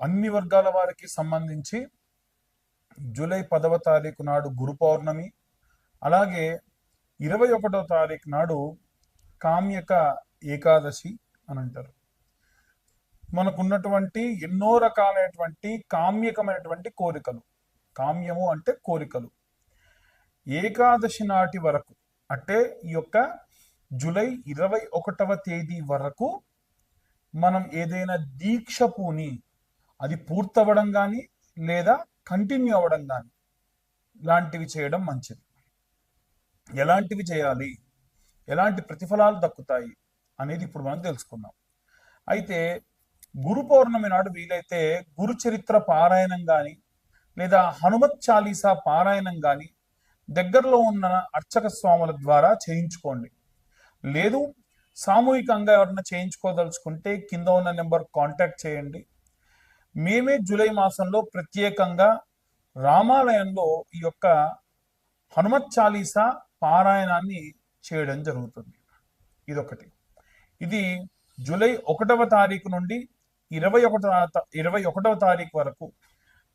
అన్ని వర్గాల వారికి సంబంధించి జూలై 10వ తారీఖు నాడు గురు పౌర్ణమి, అలాగే 21వ తారీఖు నాడు కామ్యక ఏకాదశి అని అంటారు. మనకున్నటువంటి ఎన్నో రకాలైనటువంటి కామ్యకమైనటువంటి కోరికలు, కామ్యము అంటే కోరికలు, ఏకాదశి నాటి వరకు అంటే ఈ యొక్క జూలై 21వ తేదీ వరకు మనం ఏదైనా దీక్ష పూని అది పూర్తవడం కానీ లేదా కంటిన్యూ అవ్వడం కానీ లాంటివి చేయడం మంచిది. ఎలాంటివి చేయాలి, ఎలాంటి ప్రతిఫలాలు దక్కుతాయి అనేది ఇప్పుడు మనం తెలుసుకుందాం. అయితే గురు పౌర్ణమి నాడు వీలైతే గురు చరిత్ర పారాయణం కానీ లేదా హనుమత్ చాలీసా పారాయణం కానీ దగ్గరలో ఉన్న అర్చక స్వాముల ద్వారా చేయించుకోండి. లేదు సామూహికంగా ఎవరైనా చేయించుకోదలుచుకుంటే కింద ఉన్న నెంబర్ కాంటాక్ట్ చేయండి. మేమే జూలై మాసంలో ప్రత్యేకంగా రామాలయంలో ఈ యొక్క హనుమత్ చాలీసా పారాయణాన్ని చేయడం జరుగుతుంది. ఇదొకటి. ఇది జూలై 1వ తారీఖు నుండి 21వ తారీఖు వరకు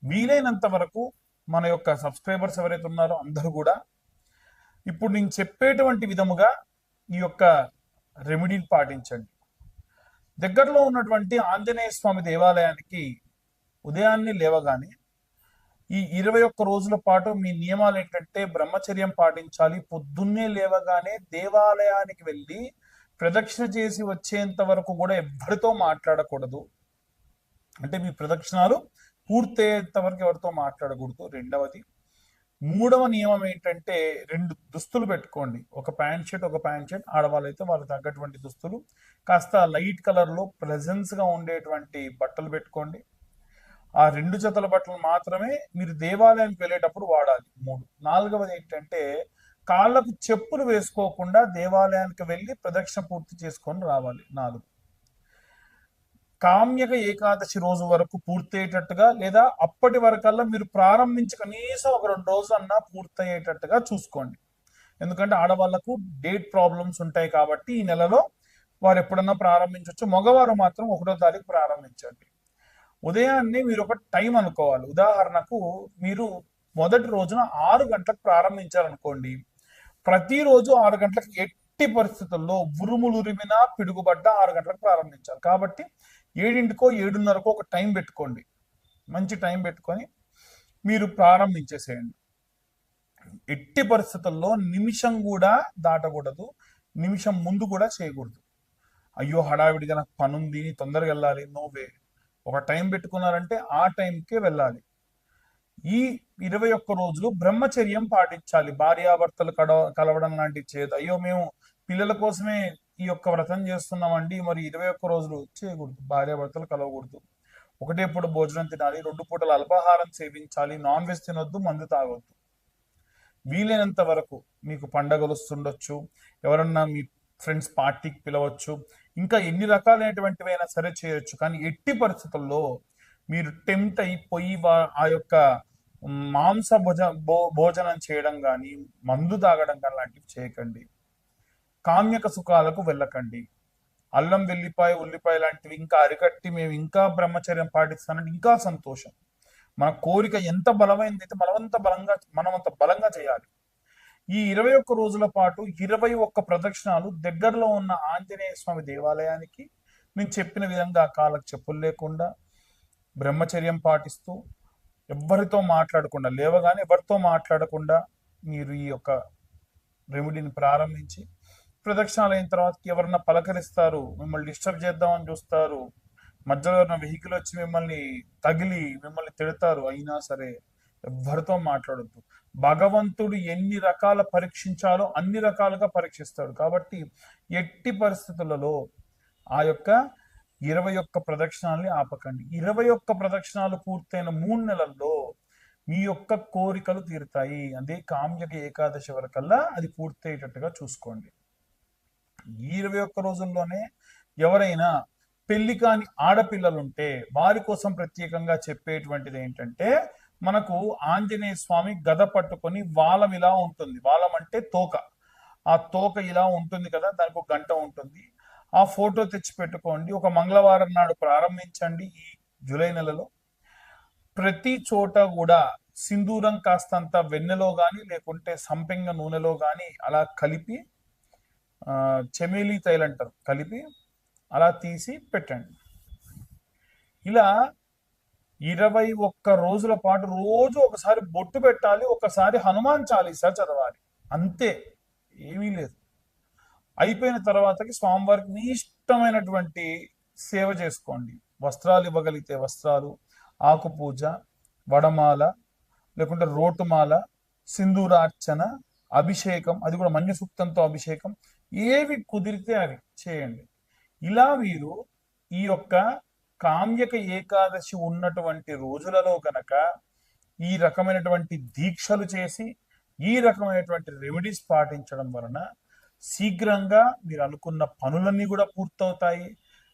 వీలైనంత వరకు మన యొక్క సబ్స్క్రైబర్స్ ఎవరైతే ఉన్నారో అందరూ కూడా ఇప్పుడు నేను చెప్పేటువంటి విధముగా ఈ యొక్క రెమెడీని పాటించండి. దగ్గరలో ఉన్నటువంటి ఆంజనేయ స్వామి దేవాలయానికి ఉదయాన్నే లేవగానే ఈ 21 రోజుల పాటు మీ నియమాలు ఏంటంటే బ్రహ్మచర్యం పాటించాలి. పొద్దున్నే లేవగానే దేవాలయానికి వెళ్ళి ప్రదక్షిణ చేసి వచ్చేంత వరకు కూడా ఎవరితో మాట్లాడకూడదు. అంటే మీ ప్రదక్షిణాలు పూర్తయ్యేంత వరకు ఎవరితో మాట్లాడకూడదు. రెండవది, మూడవ నియమం ఏంటంటే 2 దుస్తులు పెట్టుకోండి. ఒక ప్యాంట్ షర్ట్, ఒక ప్యాంట్ షర్ట్. ఆడవాళ్ళైతే వాళ్ళకి తగ్గటువంటి దుస్తులు కాస్త లైట్ కలర్లో ప్రెజెన్స్గా ఉండేటువంటి బట్టలు పెట్టుకోండి. ఆ 2 జతల బట్టలు మాత్రమే మీరు దేవాలయానికి వెళ్ళేటప్పుడు వాడాలి. 3. నాలుగవది ఏంటంటే కాళ్ళకు చెప్పులు వేసుకోకుండా దేవాలయానికి వెళ్ళి ప్రదక్షిణ పూర్తి చేసుకొని రావాలి. 4. కామ్యక ఏకాదశి రోజు వరకు పూర్తయ్యేటట్టుగా లేదా అప్పటి వరకల్లా మీరు ప్రారంభించి కనీసం ఒక 2 రోజులన్నా పూర్తయ్యేటట్టుగా చూసుకోండి. ఎందుకంటే ఆడవాళ్లకు డేట్ ప్రాబ్లమ్స్ ఉంటాయి కాబట్టి ఈ నెలలో వారు ఎప్పుడన్నా ప్రారంభించవచ్చు. మగవారు మాత్రం 1వ తారీఖు ప్రారంభించండి. ఉదయాన్నే మీరు ఒక టైం అనుకోవాలి. ఉదాహరణకు మీరు మొదటి రోజున 6 గంటలకు ప్రారంభించారనుకోండి. ప్రతిరోజు 6 గంటలకు ఎట్టి పరిస్థితుల్లో ఉరుములు ఉరిమినా పిడుగుబడ్డ 6 గంటలకు ప్రారంభించాలి. కాబట్టి 7కో 7:30కో ఒక టైం పెట్టుకోండి. మంచి టైం పెట్టుకొని మీరు ప్రారంభించేసేయండి. ఎట్టి పరిస్థితుల్లో నిమిషం కూడా దాటకూడదు. నిమిషం ముందు కూడా చేయకూడదు. అయ్యో హడావిడిగా నాకు పని ఉంది, తొందరగా వెళ్ళాలి, నో వే. ఒక టైం పెట్టుకున్నారంటే ఆ టైంకే వెళ్ళాలి. ఈ 21 రోజులు బ్రహ్మచర్యం పాటించాలి. భార్యాభర్తలు కలవడం లాంటివి చేయదు. అయ్యో మేము పిల్లల కోసమే ఈ యొక్క వ్రతం చేస్తున్నామండి, మరి 21 రోజులు చేయకూడదు. భార్యాభర్తలు కలవకూడదు. ఒకటే పూట భోజనం తినాలి, 2 పూటలు అల్పాహారం సేవించాలి, నాన్ వెజ్ తినొద్దు, మందు తాగొద్దు. వీలైనంత వరకు మీకు పండగలు వస్తుండొచ్చు, ఎవరన్నా మీ ఫ్రెండ్స్ పార్టీకి పిలవచ్చు, ఇంకా ఎన్ని రకాలైనటువంటివైనా సరే చేయొచ్చు. కానీ ఎట్టి పరిస్థితుల్లో మీరు టెంప్ట్ అయిపోయి ఆ యొక్క మాంస భోజనం చేయడం కానీ మందు తాగడం కానీ లాంటివి చేయకండి. కామ్యక సుఖాలకు వెళ్ళకండి. అల్లం వెల్లిపాయ ఉల్లిపాయ లాంటివి ఇంకా అరికట్టి మేము ఇంకా బ్రహ్మచర్యం పాటిస్తానంటే ఇంకా సంతోషం. మన కోరిక ఎంత బలమైంది అయితే మనమంత బలంగా చేయాలి. ఈ 21 రోజుల పాటు 21 ప్రదక్షిణాలు దగ్గరలో ఉన్న ఆంజనేయ స్వామి దేవాలయానికి నేను చెప్పిన విధంగా కాళ్ళకు చెప్పులు లేకుండా బ్రహ్మచర్యం పాటిస్తూ ఎవరితో మాట్లాడకుండా లేవగానే ఎవరితో మాట్లాడకుండా మీరు ఈ యొక్క రెమెడీని ప్రారంభించి ప్రదక్షిణాలు అయిన తర్వాత ఎవరన్నా పలకరిస్తారు, మిమ్మల్ని డిస్టర్బ్ చేద్దామని చూస్తారు, మధ్యలో ఉన్న వెహికల్ వచ్చి మిమ్మల్ని తగిలి మిమ్మల్ని తిడతారు, అయినా సరే ఎవరితో మాట్లాడొద్దు. భగవంతుడు ఎన్ని రకాల పరీక్షించాలో అన్ని రకాలుగా పరీక్షిస్తాడు. కాబట్టి ఎట్టి పరిస్థితులలో ఆ యొక్క 21 ప్రదక్షిణాలని ఆపకండి. 21 ప్రదక్షిణాలు పూర్తయిన 3 నెలల్లో మీ యొక్క కోరికలు తీరుతాయి. అదే కామ్యక ఏకాదశి వరకల్లా అది పూర్తయ్యేటట్టుగా చూసుకోండి. ఈ 21 రోజుల్లోనే ఎవరైనా పెళ్లి కాని ఆడపిల్లలుంటే వారి కోసం ప్రత్యేకంగా చెప్పేటువంటిది ఏంటంటే, మనకు ఆంజనేయ స్వామి గద పట్టుకొని వాలం ఇలా ఉంటుంది. వాలం అంటే తోక. ఆ తోక ఇలా ఉంటుంది కదా, దానికి ఒక గంట ఉంటుంది. ఆ ఫోటో తెచ్చి పెట్టుకోండి. ఒక మంగళవారం నాడు ప్రారంభించండి ఈ జూలై నెలలో ప్రతి చోట కూడా సింధూరం కాస్తంత వెన్నెలో కానీ లేకుంటే సంపెంగ నూనెలో కానీ అలా కలిపి చెమేలి తైలు అంటారు, కలిపి అలా తీసి పెట్టండి. ఇలా 21 రోజుల పాటు రోజు ఒకసారి బొట్టు పెట్టాలి, ఒకసారి హనుమాన్ చాలీసా చదవాలి, అంతే, ఏమీ లేదు. అయిపోయిన తర్వాతకి స్వామివారికి మీ ఇష్టమైనటువంటి సేవ చేసుకోండి. వస్త్రాలు ఇవ్వగలిగితే వస్త్రాలు, ఆకు పూజ, వడమాల, లేకుంటే రోటుమాల, సింధూరార్చన, అభిషేకం, అది కూడా మన్య సూక్తంతో అభిషేకం, ఏవి కుదిరితే అవి చేయండి. ఇలా వీరు ఈ యొక్క కామ్యక ఏకాదశి ఉన్నటువంటి రోజులలో గనక ఈ రకమైనటువంటి దీక్షలు చేసి ఈ రకమైనటువంటి రెమెడీస్ పాటించడం వలన శీఘ్రంగా మీరు అనుకున్న పనులన్నీ కూడా పూర్తవుతాయి.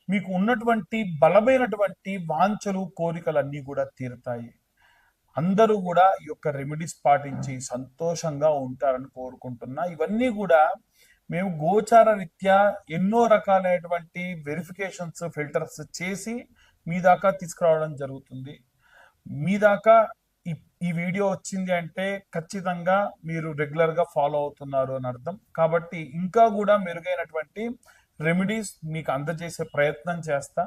మీకు ఉన్నటువంటి బలమైనటువంటి వాంఛలు, కోరికలన్నీ కూడా తీరుతాయి. అందరూ కూడా ఈ యొక్క రెమెడీస్ పాటించి సంతోషంగా ఉంటారని కోరుకుంటున్నా. ఇవన్నీ కూడా మేము గోచార రీత్యా ఎన్నో రకాలైనటువంటి వెరిఫికేషన్స్, ఫిల్టర్స్ చేసి మీ దాకా తీసుకురావడం జరుగుతుంది. మీ దాకా ఈ వీడియో వచ్చింది అంటే ఖచ్చితంగా మీరు రెగ్యులర్గా ఫాలో అవుతున్నారు అని అర్థం. కాబట్టి ఇంకా కూడా మెరుగైనటువంటి రెమెడీస్ మీకు అందజేసే ప్రయత్నం చేస్తా.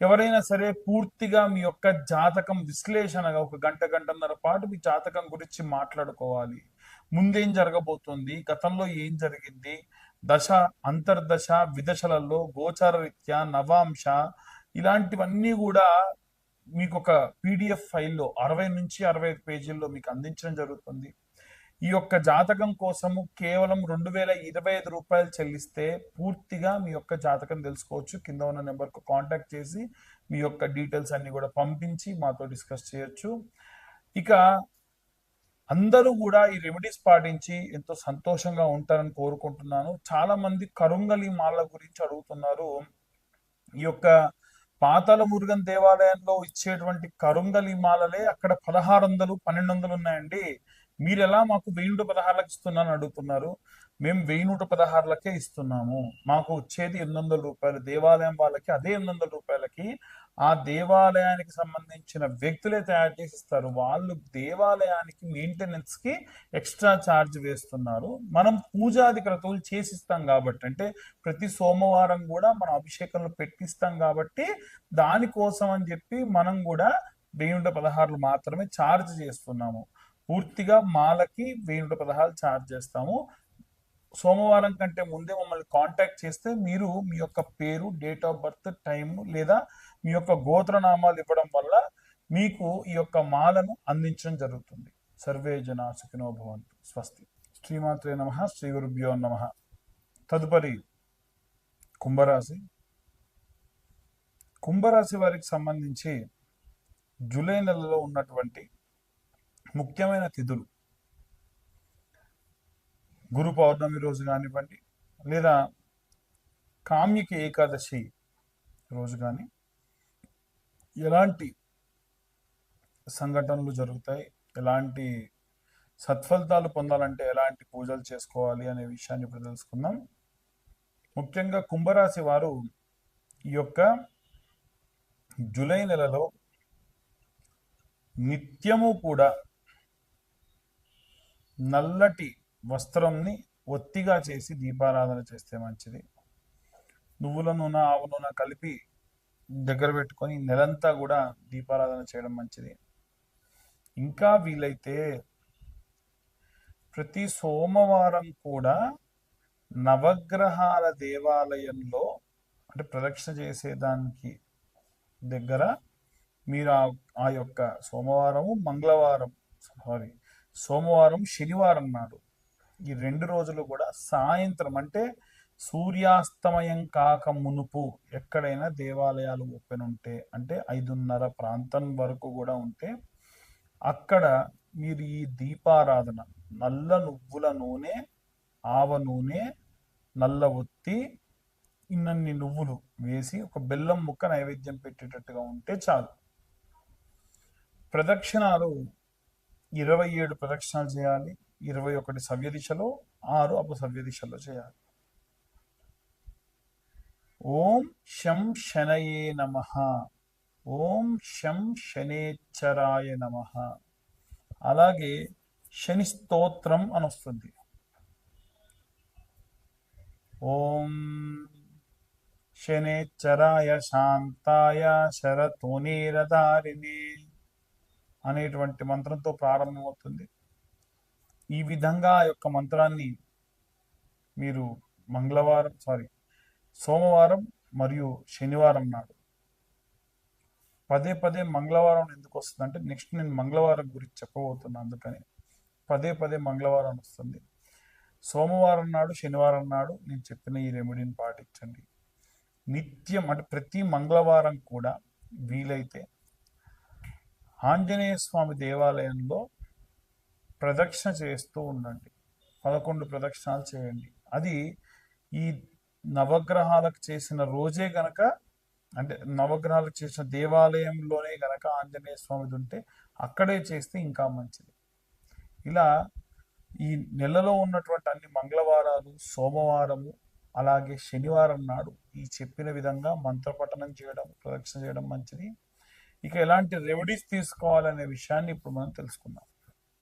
ఎవరైనా సరే పూర్తిగా మీ యొక్క జాతకం విశ్లేషణగా ఒక గంటన్నర పాటు మీ జాతకం గురించి మాట్లాడుకోవాలి. ముందేం జరగబోతుంది, గతంలో ఏం జరిగింది, దశ, అంతర్దశ, విదశలలో గోచార రీత్యా, నవాంశ, ఇలాంటివన్నీ కూడా మీకు ఒక పీడిఎఫ్ ఫైల్లో 60 నుంచి 65 పేజీల్లో మీకు అందించడం జరుగుతుంది. ఈ యొక్క జాతకం కోసము కేవలం 2025 రూపాయలు చెల్లిస్తే పూర్తిగా మీ యొక్క జాతకం తెలుసుకోవచ్చు. కింద ఉన్న నెంబర్కు కాంటాక్ట్ చేసి మీ యొక్క డీటెయిల్స్ అన్ని కూడా పంపించి మాతో డిస్కస్ చేయొచ్చు. ఇక అందరూ కూడా ఈ రెమెడీస్ పాటించి ఎంతో సంతోషంగా ఉంటారని కోరుకుంటున్నాను. చాలా మంది కరుంగలి మాల గురించి అడుగుతున్నారు. ఈ యొక్క పాతాళ మురుగన్ దేవాలయంలో ఇచ్చేటువంటి కరుంగలి మాలలే అక్కడ 1600, 1200 ఉన్నాయండి. మీరు ఎలా మాకు 1116లకు ఇస్తున్నాను అడుగుతున్నారు. మేము 1116లకే ఇస్తున్నాము. మాకు వచ్చేది 800 రూపాయలు. దేవాలయం వాళ్ళకి అదే 800 రూపాయలకి ఆ దేవాలయానికి సంబంధించిన వ్యక్తులే తయారు చేసి ఇస్తారు. వాళ్ళు దేవాలయానికి మెయింటెనెన్స్ కి ఎక్స్ట్రా ఛార్జ్ వేస్తున్నారు. మనం పూజాది క్రతువులు చేసిస్తాం కాబట్టి, అంటే ప్రతి సోమవారం కూడా మనం అభిషేకంలో పెట్టిస్తాం కాబట్టి దానికోసం అని చెప్పి మనం కూడా 1116 మాత్రమే ఛార్జ్ చేస్తున్నాము. పూర్తిగా మాలకి 1116 ఛార్జ్ చేస్తాము. సోమవారం కంటే ముందే మమ్మల్ని కాంటాక్ట్ చేస్తే మీరు మీ యొక్క పేరు, డేట్ ఆఫ్ బర్త్, టైం లేదా మీ యొక్క గోత్రనామాలు ఇవ్వడం వల్ల మీకు ఈ యొక్క మాలను అందించడం జరుగుతుంది. సర్వే జనా సుఖినో భవంతు. స్వస్తి. శ్రీమాత్రే నమః. శ్రీ గురుభ్యో నమః. తదుపరి కుంభరాశి. కుంభరాశి వారికి సంబంధించి జూలై నెలలో ఉన్నటువంటి ముఖ్యమైన తిథులు, గురు పౌర్ణమి రోజు కానివ్వండి, లేదా కామ్యకి ఏకాదశి రోజు కానీ ఎలాంటి సంఘటనలు జరుగుతాయి, ఎలాంటి సత్ఫలితాలు పొందాలంటే ఎలాంటి పూజలు చేసుకోవాలి అనే విషయాన్ని ఇప్పుడు తెలుసుకుందాం. ముఖ్యంగా కుంభరాశి వారు ఈ యొక్క జూలై నెలలో నిత్యము కూడా నల్లటి వస్త్రంని ఒత్తిగా చేసి దీపారాధన చేస్తే మంచిది. నువ్వుల నూనె, ఆవు నూనె కలిపి దగ్గర పెట్టుకొని నెలంతా కూడా దీపారాధన చేయడం మంచిది. ఇంకా వీలైతే ప్రతి సోమవారం కూడా నవగ్రహాల దేవాలయంలో, అంటే ప్రదక్షిణ చేసేదానికి దగ్గర మీరు ఆ యొక్క సోమవారం, శనివారం నాడు ఈ 2 రోజులు కూడా సాయంత్రం, అంటే సూర్యాస్తమయం కాక మునుపు ఎక్కడైనా దేవాలయాలు ఓపెన్ ఉంటే, అంటే 5:30 ప్రాంతం వరకు కూడా ఉంటే అక్కడ మీరు ఈ దీపారాధన, నల్ల నువ్వుల నూనె, ఆవ నూనె, నల్ల ఒత్తి, ఇన్నన్ని నువ్వులు వేసి ఒక బెల్లం ముక్క నైవేద్యం పెట్టేటట్టుగా ఉంటే చాలు. ప్రదక్షిణాలు 27 ప్రదక్షిణాలు చేయాలి. 21 సవ్య దిశలో, 6 అపసవ్య దిశలో చేయాలి. ఓం శం శనయే నమః. ఓం శం శనేశ్వరాయ నమః. అలాగే శని స్తోత్రం అని వస్తుంది. ఓం శనేశ్వరాయ శాంతాయ శరతోనీరధారిణే అనేటువంటి మంత్రంతో ప్రారంభమవుతుంది. ఈ విధంగా ఆ యొక్క మంత్రాన్ని మీరు సోమవారం మరియు శనివారం నాడు పదే పదే, మంగళవారం ఎందుకు వస్తుంది అంటే నెక్స్ట్ నేను మంగళవారం గురించి చెప్పబోతున్నాను, అందుకని పదే పదే మంగళవారం వస్తుంది. సోమవారం నాడు, శనివారం నాడు నేను చెప్పిన ఈ రెమెడీని పాటించండి. నిత్యం అంటే ప్రతి మంగళవారం కూడా వీలైతే ఆంజనేయ స్వామి దేవాలయంలో ప్రదక్షిణ చేస్తూ ఉండండి. 11 ప్రదక్షిణాలు చేయండి. అది ఈ నవగ్రహాలకు చేసిన రోజే గనక, అంటే నవగ్రహాలకు చేసిన దేవాలయంలోనే గనక ఆంజనేయ స్వామిది ఉంటే అక్కడే చేస్తే ఇంకా మంచిది. ఇలా ఈ నెలలో ఉన్నటువంటి అన్ని మంగళవారాలు, సోమవారము, అలాగే శనివారం నాడు ఈ చెప్పిన విధంగా మంత్రపఠనం చేయడం, ప్రదక్షిణ చేయడం మంచిది. ఇక ఎలాంటి రెమెడీస్ తీసుకోవాలనే విషయాన్ని ఇప్పుడు మనం తెలుసుకుందాం.